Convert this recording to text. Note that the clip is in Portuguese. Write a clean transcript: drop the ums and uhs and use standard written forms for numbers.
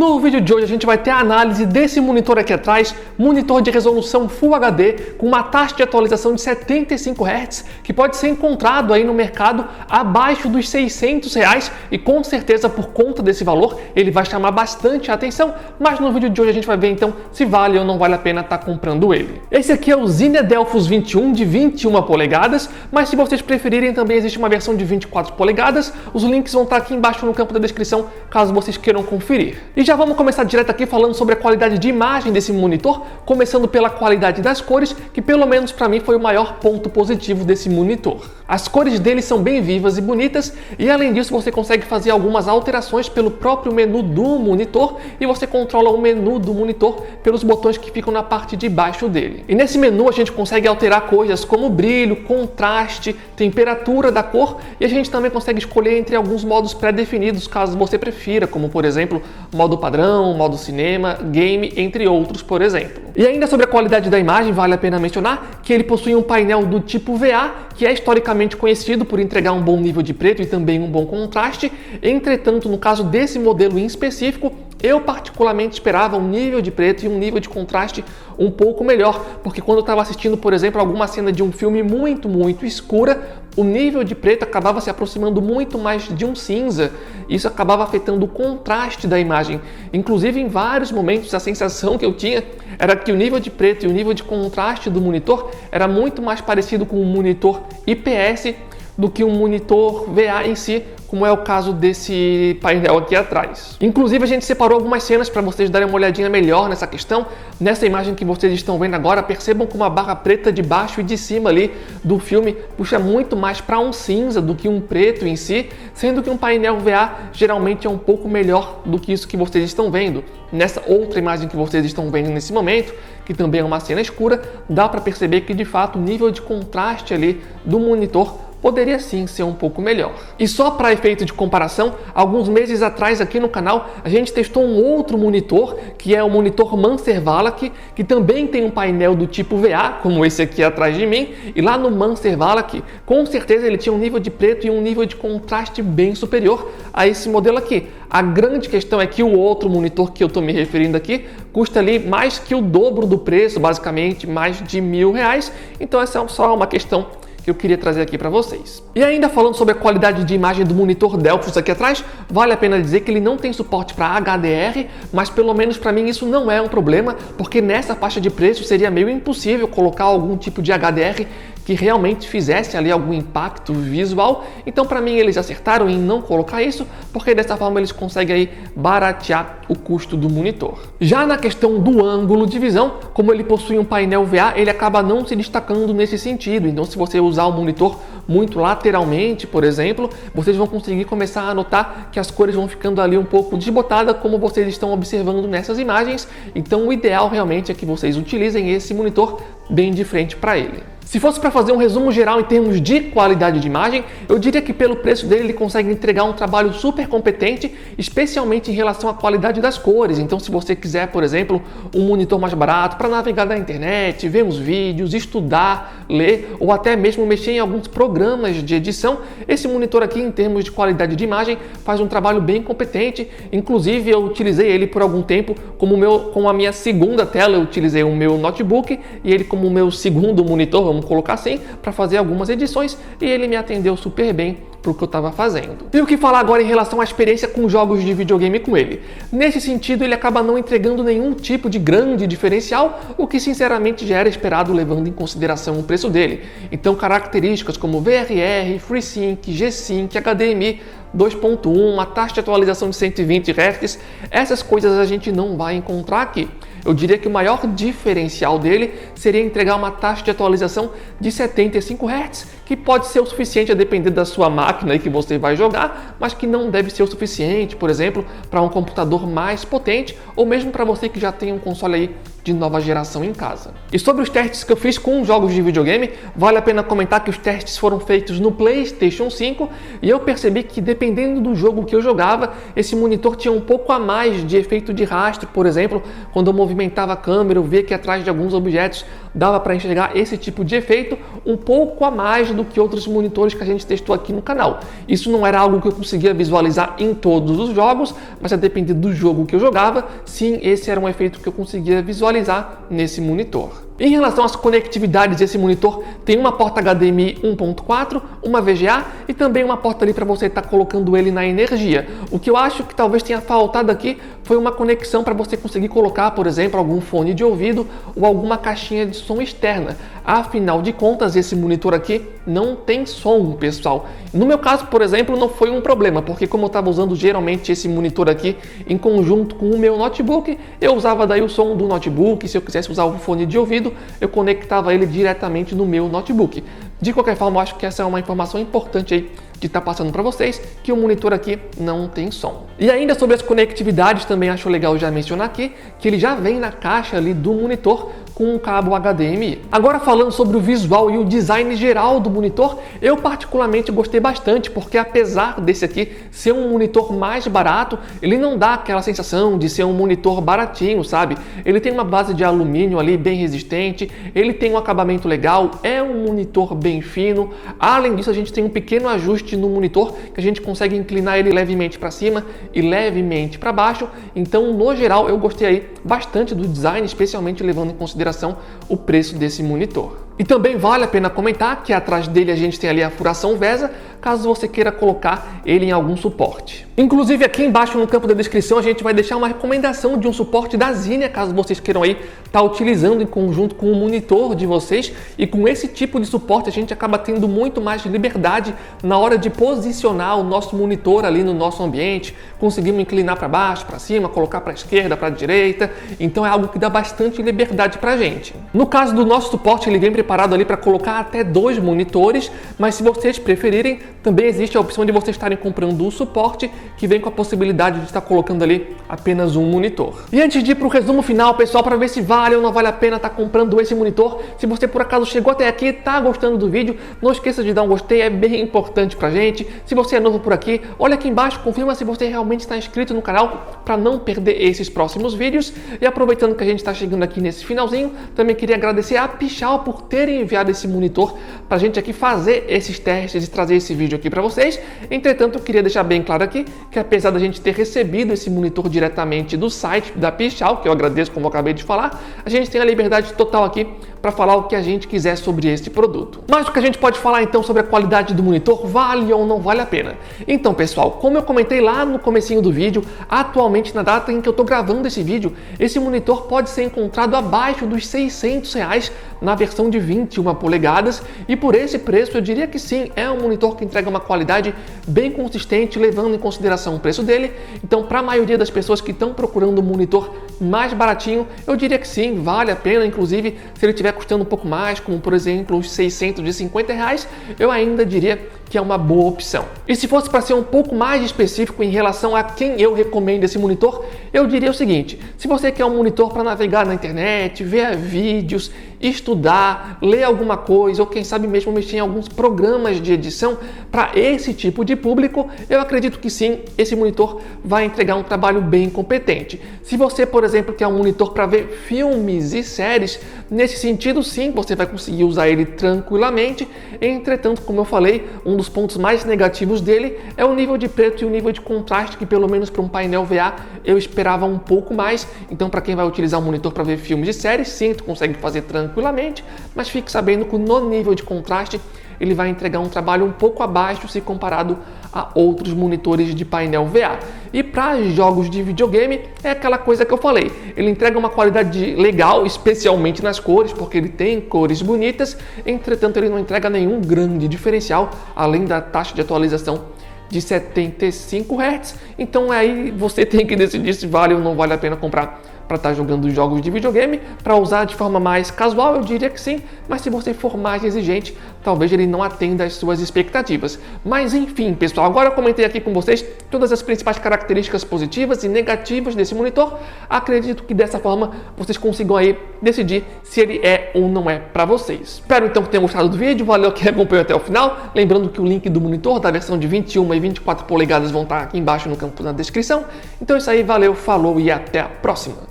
No vídeo de hoje a gente vai ter a análise desse monitor aqui atrás, monitor de resolução Full HD com uma taxa de atualização de 75 Hz, que pode ser encontrado aí no mercado abaixo dos R$600 e com certeza por conta desse valor ele vai chamar bastante a atenção, mas no vídeo de hoje a gente vai ver então se vale ou não vale a pena estar comprando ele. Esse aqui é o Zinnia Adelphos 21 de 21 polegadas, mas se vocês preferirem também existe uma versão de 24 polegadas, os links vão estar aqui embaixo no campo da descrição caso vocês queiram conferir. E já vamos começar direto aqui falando sobre a qualidade de imagem desse monitor, começando pela qualidade das cores, que pelo menos para mim foi o maior ponto positivo desse monitor. As cores dele são bem vivas e bonitas, e além disso você consegue fazer algumas alterações pelo próprio menu do monitor, e você controla o menu do monitor pelos botões que ficam na parte de baixo dele. E nesse menu a gente consegue alterar coisas como brilho, contraste, temperatura da cor, e a gente também consegue escolher entre alguns modos pré-definidos caso você prefira, como por exemplo modo padrão, modo cinema, game, entre outros, por exemplo. E ainda sobre a qualidade da imagem, vale a pena mencionar que ele possui um painel do tipo VA, que é historicamente conhecido por entregar um bom nível de preto e também um bom contraste. Entretanto, no caso desse modelo em específico, eu particularmente esperava um nível de preto e um nível de contraste um pouco melhor, porque quando eu estava assistindo, por exemplo, alguma cena de um filme muito escura, o nível de preto acabava se aproximando muito mais de um cinza. Isso acabava afetando o contraste da imagem. Inclusive, em vários momentos, a sensação que eu tinha era que o nível de preto e o nível de contraste do monitor era muito mais parecido com um monitor IPS do que um monitor VA em si, como é o caso desse painel aqui atrás. Inclusive a gente separou algumas cenas para vocês darem uma olhadinha melhor nessa questão. Nessa imagem que vocês estão vendo agora, percebam como a barra preta de baixo e de cima ali do filme puxa muito mais para um cinza do que um preto em si, sendo que um painel VA geralmente é um pouco melhor do que isso que vocês estão vendo. Nessa outra imagem que vocês estão vendo nesse momento, que também é uma cena escura, dá para perceber que de fato o nível de contraste ali do monitor poderia sim ser um pouco melhor. E só para efeito de comparação, alguns meses atrás aqui no canal a gente testou um outro monitor, que é o monitor Mancer Valac, que também tem um painel do tipo VA, como esse aqui atrás de mim, e lá no Mancer Valac, com certeza ele tinha um nível de preto e um nível de contraste bem superior a esse modelo aqui. A grande questão é que o outro monitor que eu estou me referindo aqui custa ali mais que o dobro do preço, basicamente mais de R$1.000, então essa é só uma questão que eu queria trazer aqui para vocês. E ainda falando sobre a qualidade de imagem do monitor Adelphos aqui atrás, vale a pena dizer que ele não tem suporte para HDR, mas pelo menos para mim isso não é um problema, porque nessa faixa de preço seria meio impossível colocar algum tipo de HDR que realmente fizesse ali algum impacto visual. Então para mim eles acertaram em não colocar isso, porque dessa forma eles conseguem aí baratear o custo do monitor. Já na questão do ângulo de visão, como ele possui um painel VA, ele acaba não se destacando nesse sentido. Então se você usar o monitor muito lateralmente, por exemplo, vocês vão conseguir começar a notar que as cores vão ficando ali um pouco desbotadas, como vocês estão observando nessas imagens. Então o ideal realmente é que vocês utilizem esse monitor bem de frente para ele. Se fosse para fazer um resumo geral em termos de qualidade de imagem, eu diria que pelo preço dele ele consegue entregar um trabalho super competente, especialmente em relação à qualidade das cores. Então se você quiser, por exemplo, um monitor mais barato para navegar na internet, ver uns vídeos, estudar, ler ou até mesmo mexer em alguns programas de edição, esse monitor aqui em termos de qualidade de imagem faz um trabalho bem competente. Inclusive eu utilizei ele por algum tempo como a minha segunda tela, eu utilizei o meu notebook e ele como o meu segundo monitor, vamos colocar assim, para fazer algumas edições, e ele me atendeu super bem para o que eu estava fazendo. E o que falar agora em relação à experiência com jogos de videogame com ele? Nesse sentido, ele acaba não entregando nenhum tipo de grande diferencial, o que sinceramente já era esperado levando em consideração o preço dele. Então características como VRR, FreeSync, G-Sync, HDMI 2.1, a taxa de atualização de 120 Hz, essas coisas a gente não vai encontrar aqui. Eu diria que o maior diferencial dele seria entregar uma taxa de atualização de 75 Hz, que pode ser o suficiente a depender da sua máquina que você vai jogar, mas que não deve ser o suficiente, por exemplo, para um computador mais potente, ou mesmo para você que já tem um console aí de nova geração em casa. E sobre os testes que eu fiz com jogos de videogame, vale a pena comentar que os testes foram feitos no PlayStation 5 e eu percebi que dependendo do jogo que eu jogava, esse monitor tinha um pouco a mais de efeito de rastro, por exemplo, quando eu movimentava a câmera, eu via que atrás de alguns objetos dava para enxergar esse tipo de efeito um pouco a mais do que outros monitores que a gente testou aqui no canal. Isso não era algo que eu conseguia visualizar em todos os jogos, mas a depender do jogo que eu jogava, sim, esse era um efeito que eu conseguia visualizar nesse monitor. Em relação às conectividades, esse monitor tem uma porta HDMI 1.4, uma VGA e também uma porta ali para você estar colocando ele na energia. O que eu acho que talvez tenha faltado aqui foi uma conexão para você conseguir colocar, por exemplo, algum fone de ouvido ou alguma caixinha de som externa. Afinal de contas, esse monitor aqui não tem som, pessoal. No meu caso, por exemplo, não foi um problema, porque como eu estava usando geralmente esse monitor aqui em conjunto com o meu notebook, eu usava daí o som do notebook. Se eu quisesse usar o fone de ouvido, eu conectava ele diretamente no meu notebook. De qualquer forma, eu acho que essa é uma informação importante aí de estar passando para vocês, que o monitor aqui não tem som. E ainda sobre as conectividades, também acho legal já mencionar aqui, que ele já vem na caixa ali do monitor com um cabo HDMI. Agora falando sobre o visual e o design geral do monitor, eu particularmente gostei bastante, porque apesar desse aqui ser um monitor mais barato, ele não dá aquela sensação de ser um monitor baratinho, sabe? Ele tem uma base de alumínio ali bem resistente, ele tem um acabamento legal, é um monitor bem fino. Além disso, a gente tem um pequeno ajuste no monitor que a gente consegue inclinar ele levemente para cima e levemente para baixo. Então, no geral, eu gostei aí bastante do design, especialmente levando em consideração o preço desse monitor. E também vale a pena comentar que atrás dele a gente tem ali a furação VESA, caso você queira colocar ele em algum suporte. Inclusive aqui embaixo no campo da descrição a gente vai deixar uma recomendação de um suporte da Zinnia, caso vocês queiram aí estar utilizando em conjunto com o monitor de vocês. E com esse tipo de suporte a gente acaba tendo muito mais liberdade na hora de posicionar o nosso monitor ali no nosso ambiente. Conseguimos inclinar para baixo, para cima, colocar para a esquerda, para a direita. Então é algo que dá bastante liberdade para a gente. No caso do nosso suporte, ele vem preparado ali para colocar até 2 monitores, mas se vocês preferirem, também existe a opção de vocês estarem comprando o suporte que vem com a possibilidade de estar colocando ali apenas um monitor. E antes de ir para o resumo final, pessoal, para ver se vale ou não vale a pena estar comprando esse monitor, se você por acaso chegou até aqui e está gostando do vídeo, não esqueça de dar um gostei, é bem importante pra gente. Se você é novo por aqui, olha aqui embaixo, confirma se você realmente está inscrito no canal para não perder esses próximos vídeos. E aproveitando que a gente está chegando aqui nesse finalzinho, também queria agradecer a Pichau por terem enviado esse monitor para a gente aqui fazer esses testes e trazer esse vídeo aqui para vocês. Entretanto, eu queria deixar bem claro aqui que apesar da gente ter recebido esse monitor diretamente do site da Pichau, que eu agradeço como eu acabei de falar, a gente tem a liberdade total aqui para falar o que a gente quiser sobre esse produto. Mas o que a gente pode falar então sobre a qualidade do monitor, vale ou não vale a pena? Então, pessoal, como eu comentei lá no comecinho do vídeo, atualmente na data em que eu estou gravando esse vídeo, esse monitor pode ser encontrado abaixo dos R$600 na versão de 21 polegadas, e por esse preço eu diria que sim, é um monitor que entrega uma qualidade bem consistente, levando em consideração o preço dele. Então, para a maioria das pessoas que estão procurando um monitor mais baratinho, eu diria que sim, vale a pena. Inclusive, se ele estiver custando um pouco mais, como por exemplo os R$650, eu ainda diria que é uma boa opção. E se fosse para ser um pouco mais específico em relação a quem eu recomendo esse monitor, eu diria o seguinte: se você quer um monitor para navegar na internet, ver vídeos, estudar, ler alguma coisa, ou quem sabe mesmo mexer em alguns programas de edição, para esse tipo de público, eu acredito que sim, esse monitor vai entregar um trabalho bem competente. Se você, por exemplo, quer um monitor para ver filmes e séries, nesse sentido sim, você vai conseguir usar ele tranquilamente. Entretanto, como eu falei, um dos pontos mais negativos dele é o nível de preto e o nível de contraste, que pelo menos para um painel VA eu esperava um pouco mais. Então, para quem vai utilizar um monitor para ver filmes e séries, sim, tu consegue fazer tranquilamente, mas fique sabendo que no nível de contraste ele vai entregar um trabalho um pouco abaixo se comparado a outros monitores de painel VA. E para jogos de videogame é aquela coisa que eu falei, ele entrega uma qualidade legal, especialmente nas cores, porque ele tem cores bonitas. Entretanto, ele não entrega nenhum grande diferencial, além da taxa de atualização de 75 Hz. Então aí você tem que decidir se vale ou não vale a pena comprar para estar jogando jogos de videogame, para usar de forma mais casual, eu diria que sim, mas se você for mais exigente, talvez ele não atenda às suas expectativas. Mas enfim, pessoal, agora eu comentei aqui com vocês todas as principais características positivas e negativas desse monitor. Acredito que dessa forma vocês consigam aí decidir se ele é ou não é para vocês. Espero então que tenham gostado do vídeo, valeu que acompanhou até o final. Lembrando que o link do monitor da versão de 21 e 24 polegadas vão estar aqui embaixo no campo na descrição. Então é isso aí, valeu, falou e até a próxima!